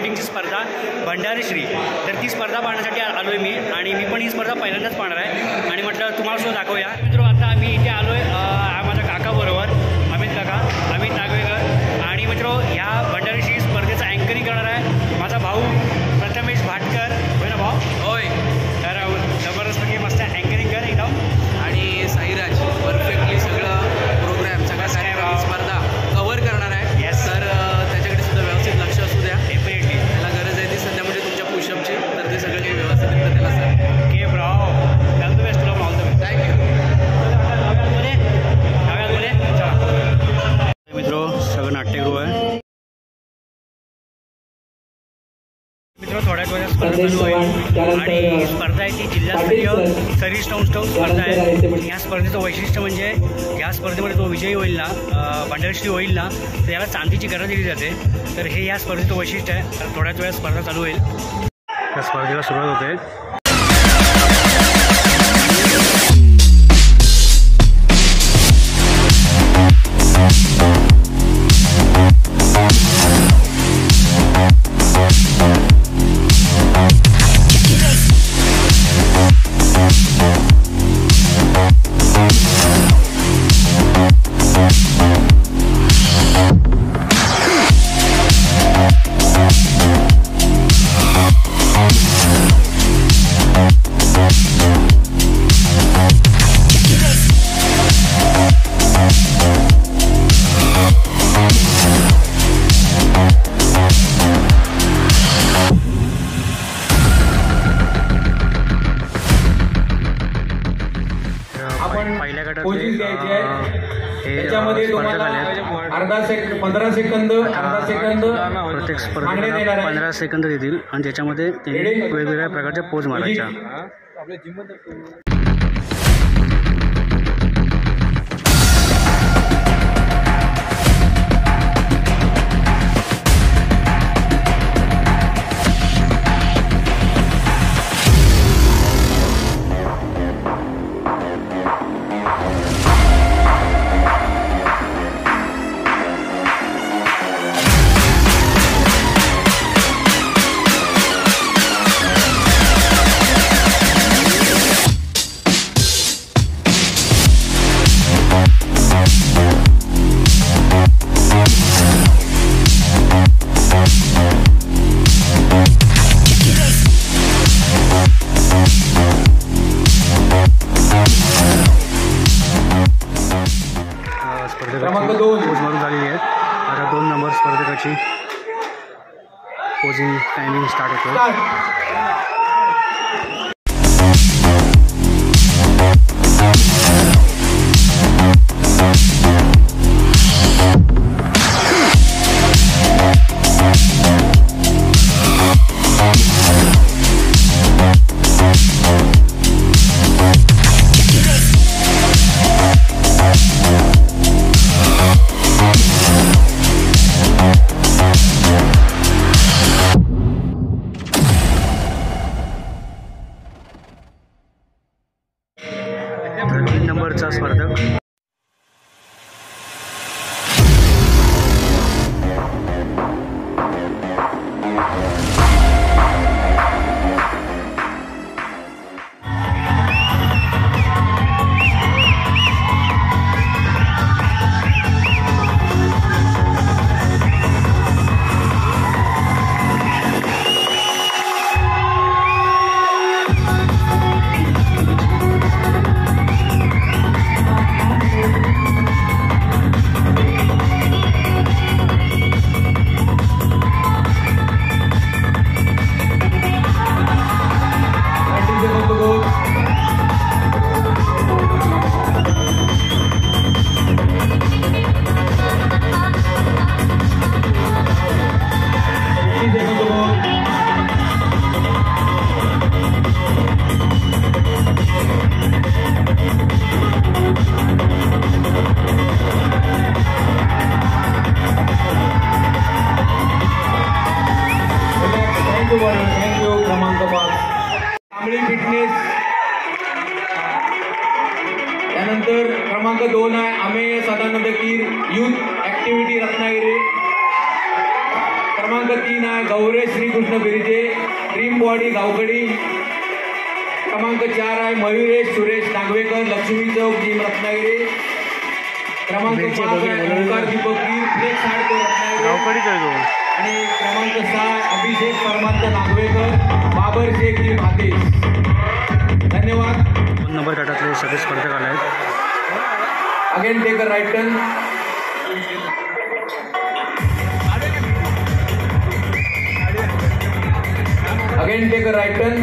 पेंटिंगची स्पर्धा भंडारी श्री, तर ती स्पर्धा पाहण्यासाठी आलो आहे मी आणि मी पण ही स्पर्धा पहिल्यांदाच पाहणार आहे आणि म्हटलं तुम्हाला सुद्धा दाखवूया. मित्र आता आम्ही इथे आलो आहे माझ्या काकाबरोबर अमित नागवेकर आणि मित्र ह्या भंडारी श्री स्पर्धेचा अँकरिंग करणार आहे माझा भाऊ प्रथमेश भाटकर. होय ना भाऊ? होय. तर जबरदस्तपैकी मस्त अँकरिंग कर एकदम आणि साईराज परफेक्टली सगळं प्रोग्राम सगळा स्पर्धा कव्हर करणार आहे. येस. तर त्याच्याकडे सुद्धा व्यवस्थित लक्ष असू द्या. डेफिनेटली त्याला गरज आहे ती सध्या म्हणजे तुमच्या पुशअपची, तर ते सगळं काही व्यवस्थित रित्या त्याला sir. Okay ब्राव, all the best तुला, ऑल द बेस्ट. थँक्यू. मित्र सगळं नाट्यगृह आहे. मित्र थोड्याच वेळात स्पर्धा चालू आहे आणि स्पर्धा आहे ती जिल्हास्तरीय सरी स्टोन स्पर्धा आहे. या स्पर्धेचं वैशिष्ट्य म्हणजे या स्पर्धेमध्ये जो विजयी होईल ना, भंडारश्री होईल ना, तर याला चांदीची गरज दिली जाते. तर हे या स्पर्धेचं वैशिष्ट्य आहे. तर थोड्याच वेळात स्पर्धा चालू होईल. त्या स्पर्धेला सुरुवात होते. पहिल्या गटात त्याच्यामध्ये तुम्हाला 15 सेकंद प्रत्येक स्पर्धेला 15 सेकंद देतील आणि त्याच्यामध्ये त्यांनी वेगवेगळ्या प्रकारच्या पोज मारायच्या. क्रमांक 2 पोज मारून झालेली आहे. आता 2 नंबर स्पर्धकाची पोजिंग टायमिंग स्टार्ट होतो. नंबरचा स्पर्धक क्रमांक 5 कांबळी फिटनेस. त्यानंतर क्रमांक 2 आहे अमेय सदानंद कीर, यूथ ऍक्टिव्हिटी रत्नागिरी. क्रमांक 3 आहे गौरेश श्रीकृष्ण बिरिजे ड्रीम बॉडी गावकडी. क्रमांक 4 आहे मयुरेश सुरेश नागवेकर लक्ष्मी चौक जिम रत्नागिरी. क्रमांक 5 आहे ओंकार दीपक कीर फ्लेक्स हार्डकोर रत्नागिरी. आणि क्रमांक 6 अभिषेक परमात्मा नागवेकर बाबर शेख जिम आदेश. धन्यवाद. 2 नंबर गटातले सगळे स्पर्धक आले आहेत. Again take a right turn. Again take a right turn.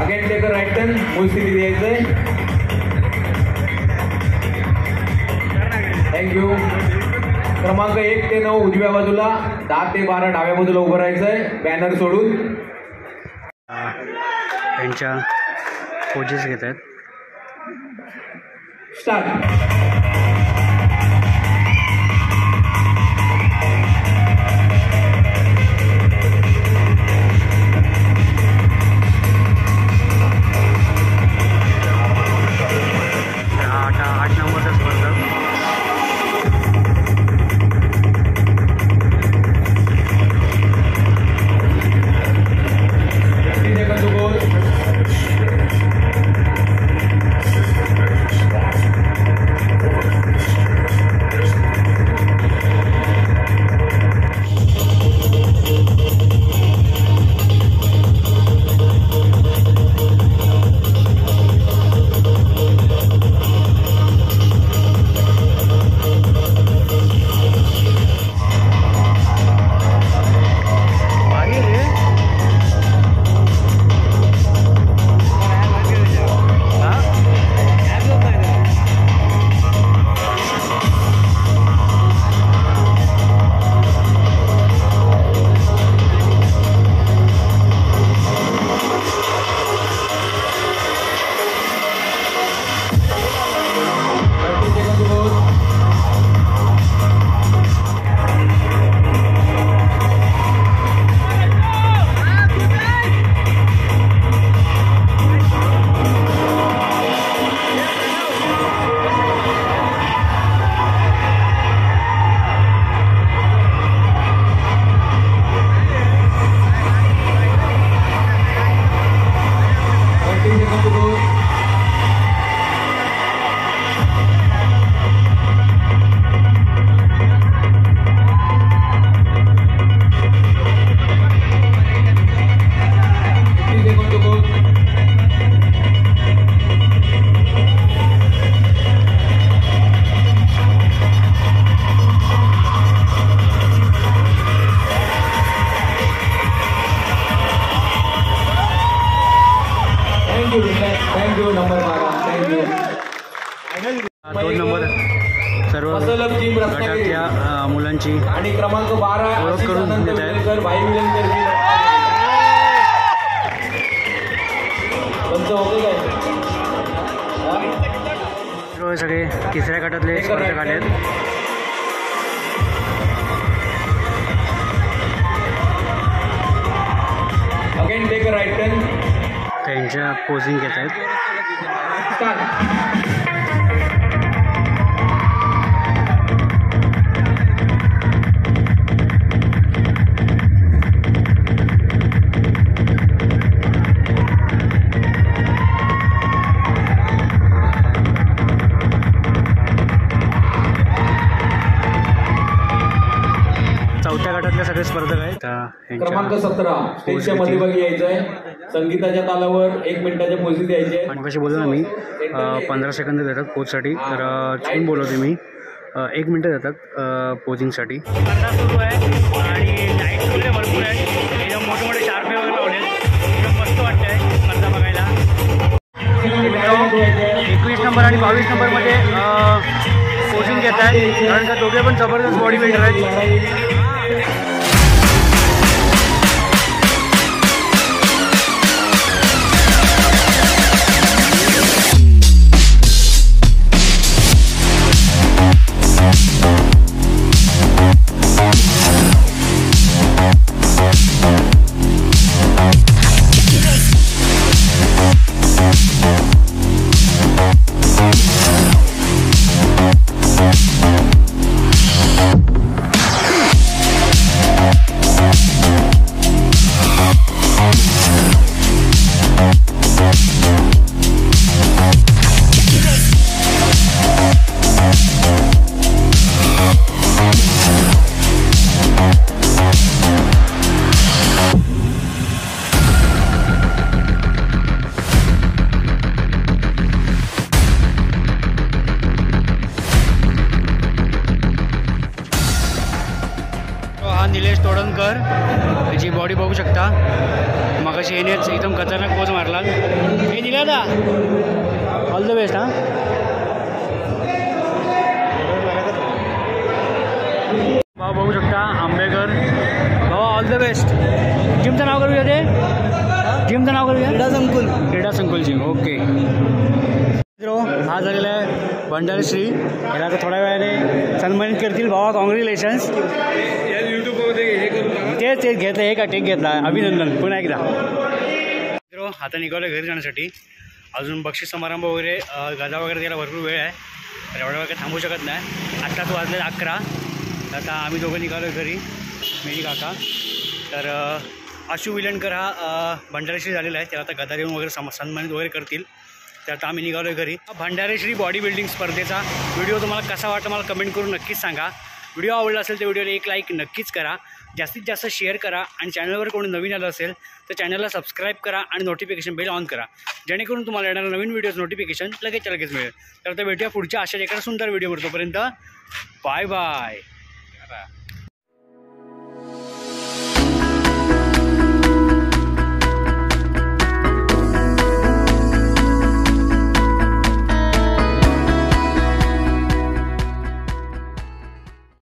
Again take a right turn. मूळ स्थिती द्यायचंय. थँक्यू. क्रमांक 1 ते 9 उजव्या बाजूला, 10 ते 12 डाव्या बाजूला उभं राहायचंय बॅनर सोडून. त्यांच्या कोचेस घेत आहेत. Start. Thank you. Number 12. Thank you. 2 number सर्व गटातल्या मुलांची आणि क्रमांक 12 ओळख करून देत आहेत. भाई विलंकर सगळे तिसऱ्या गटातले स्पर्धक आले आहेत. Again take a right turn. त्यांच्या पोझिंग घेत आहेत. चौथ्या गटातले सगळे स्पर्धक आहेत. क्रमांक 17 स्टेजच्या मध्यभागी यायचं आहे. संगीताच्या तालावर 1 मिनिटाच्या पोझिंग द्यायची आहे. आणि कशी बोलू ना मी 15 सेकंद देतात कोचसाठी. तर चुकून बोलवते मी 1 मिनटं देतात पोझिंगसाठी. स्पर्धा सुरू आहे आणि लाईट वगैरे भरपूर आहे. एकदम मोठे मोठे शार्पे वगैरे लावले. एकदम मस्त वाटतं आहे स्पर्धा बघायला. 21 नंबर आणि 22 नंबरमध्ये पोझिंग घेत आहेत. कारण का दोघे पण जबरदस्त बॉडी बिल्डर आहेत. निलेश तोडणकर, त्याची बॉडी बघू शकता. मगाशी येणेच एकदम खतरनाक पोज मारला. हे निला दा ऑल द बेस्ट. हां भाऊ बघू शकता आंबेकर. भाऊ ऑल द बेस्ट. जिमचं नाव करूया ते, जिमचं नाव करूया क्रीडा संकुल जिम. ओके मित्रो, हा झालेला आहे भंडारश्री. याला आता थोड्या वेळाने सन्मानित करतील. भावा कॉंग्रॅच्युलेशन्स. तेच घेतलं, हे का टेक घेतला. अभिनंदन पुन्हा एकदा. मित्रो आता निघालो घरी जाण्यासाठी. अजून बक्षीस समारंभ वगैरे गदा वगैरे द्यायला भरपूर वेळ आहे, तर एवढ्या वेळ काही थांबू शकत नाही. आत्ताच वाजले 11. आता आम्ही दोघं निघालो घरी, मेरी काका. तर आशू विलणकर हा भंडारश्री झालेला आहे, त्याला आता गदा देऊन वगैरे सन्मानित वगैरे करतील. तर आता आम्ही निघालो घरी. भंडारश्री बॉडी बिल्डिंग स्पर्धेचा व्हिडिओ तुम्हाला कसा वाटला मला कमेंट करून नक्कीच सांगा. व्हिडिओ आवडला असेल तर व्हिडिओला एक लाईक नक्कीच करा, जास्तीत जास्त शेअर करा आणि चॅनलवर कोणी नवीन आलं असेल तर चॅनलला सबस्क्राईब करा आणि नोटिफिकेशन बेल ऑन करा, जेणेकरून तुम्हाला येणाऱ्या नवीन व्हिडिओज नोटिफिकेशन लगेच मिळेल. तर आता भेटूया पुढच्या अशा एका सुंदर व्हिडिओवर. तोपर्यंत बाय बाय.